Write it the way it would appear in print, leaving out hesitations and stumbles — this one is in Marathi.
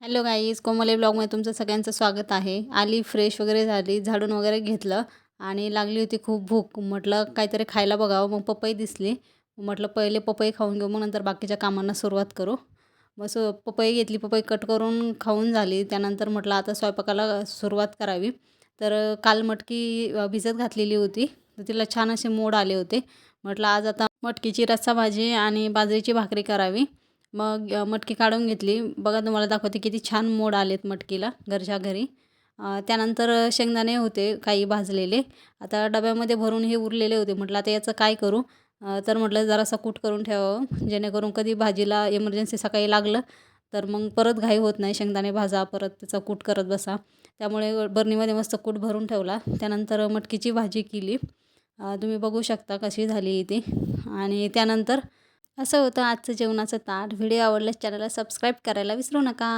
हॅलो गाईज, कोमले ब्लॉगमध्ये तुमचं सगळ्यांचं स्वागत आहे. आली फ्रेश वगैरे झाली, झाडून वगैरे घेतलं आणि लागली होती खूप भूक. म्हटलं काहीतरी खायला बघावं. मग पपई दिसली. म्हटलं पहिले पपई खाऊन घेऊ, मग नंतर बाकीच्या कामांना सुरुवात करू. मग पपई घेतली, पपई कट करून खाऊन झाली. त्यानंतर म्हटलं आता स्वयंपाकाला सुरुवात करावी. तर काल मटकी भिजत घातलेली होती, तर तिला छान असे मोड आले होते. म्हटलं आज आता मटकीची रस्सा भाजी आणि बाजरीची भाकरी करावी. मग मटकी काढून घेतली. बघा तुम्हाला दाखवते किती छान मोड आलेत मटकीला घरच्या घरी. त्यानंतर शेंगदाणे होते काही भाजलेले. आता डब्यामध्ये भरून हे उरलेले होते. म्हटलं आता याचं काय करू. तर म्हटलं जरासा कूट करून ठेवावं, जेणेकरून कधी भाजीला इमर्जन्सी सकाळी लागलं तर मग परत घाई होत नाही. शेंगदाणे भाजा, परत त्याचा कूट करत बसा. त्यामुळे बरणीमध्ये मस्त कूट भरून ठेवला. त्यानंतर मटकीची भाजी केली. तुम्ही बघू शकता कशी झाली ती. आणि त्यानंतर असं होतं आजचं जेवणाचं ताट. व्हिडिओ आवडल्यास चॅनलला सबस्क्राईब करायला विसरू नका.